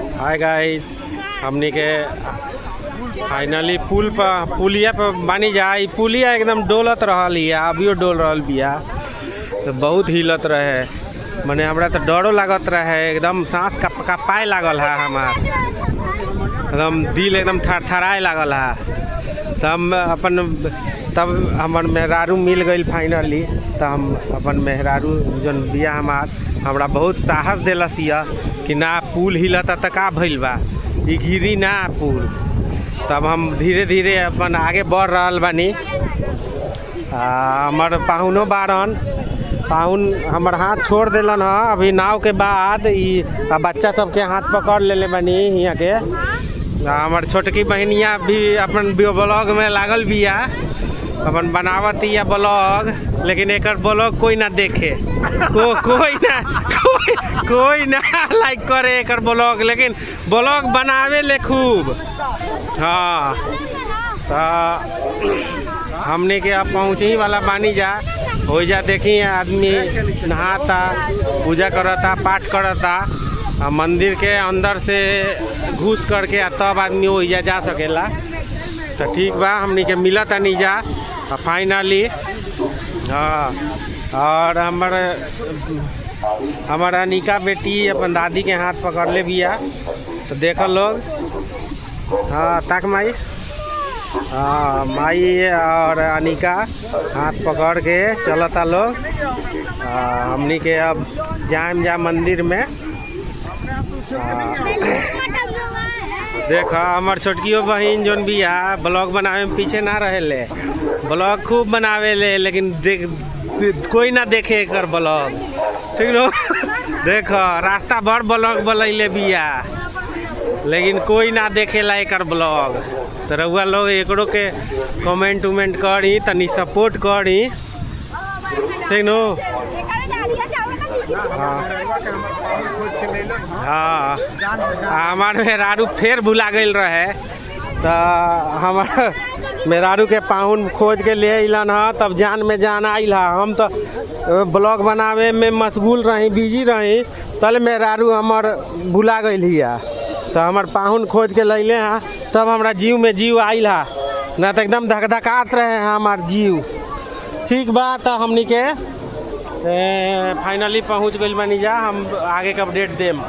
Hi guys, हमनी के finally पुलिया पर बनी जा। पुलिया एकदम डोलत रहल हिया, अभियो डोल रहल बिया। तो बहुत हिलत रहे, मने हमरा तो डरो लागत रहे, एकदम सांस का पाए लागल है हमार, एकदम दिल एकदम थरथराए लागल है। तब हमर मेहरारू मिल गई फाइनली। तो हम अपन मेहरारू जन बिया हमार हमरा बहुत साहस दिलस कि ना पुल हिलता तो का भइल बा, ई गिरी ना पुल। तब हम धीरे धीरे अपन आगे बढ़ रहल बानी। हमार पाहुनो बारन, पाहुन हमार हाथ छोड़ दिलन ह अभी नाव के बाद। बच्चा सबके हाथ पकड़ लेले बानी यहाँ के। हमार छोटकी बहनिया भी अपन ब्लॉग में लागल बिया, अपन बनावत या ब्लॉग, लेकिन एकर ब्लॉग कोई ना देखे, कोई ना लाइक करे एकर ब्लॉग, लेकिन ब्लॉग बनावे ले खूब। हाँ, तो हमने के अब पहुँचे ही वाला बानी जा। हो जा देखी आदमी नहाता, पूजा करता, पाठ करता, मंदिर के अंदर से घुस करके तब आदमी हो जा सकेला। तो ठीक बा, हमने के मिलत नहीं जा फाइनली। हाँ, और हमारा अनिका बेटी अपन दादी के हाथ पकड़ ले बिया। तो देखो लोग, हाँ ताक माई, हाँ माई और अनिका हाथ पकड़ के चलता लोग। हमनी के अब जा मंदिर में। देखा हमार छोटकियो बहन जोन बिया ब्लॉग बनावे में पीछे ना रहेले, ब्लॉग खूब बनावे ले, लेकिन कोई ना देखे एकर ब्लॉग, ठीक नो। देखो रास्ता भर ब्लॉग बनैले बिया, लेकिन कोई ना देखेला एकर ब्लॉग। तो रउआ लोग एकरो के कमेंट उमेंट करी, तनी सपोर्ट करी, ठीक नो। हाँ, हमार मेहरारू फिर भुला गई रहे। तो हमार मेहरारू के पाहुन खोज के ले अलन ह, तब जान में जान आइल है। हम तो ब्लॉग बनावे में मशगूल रही, बिजी रही, तल मेहरारू हमार भुला गई हिया। तो हमार पाहुन खोज के लैले हैं, तब हमरा जीव में जीव आइल है, ना तो एकदम धक धकात रहे हैं हमार जीव। ठीक बा, तो हमनी के फाइनली पहुँच गई बानी जा। हम आगे का अपडेट देम।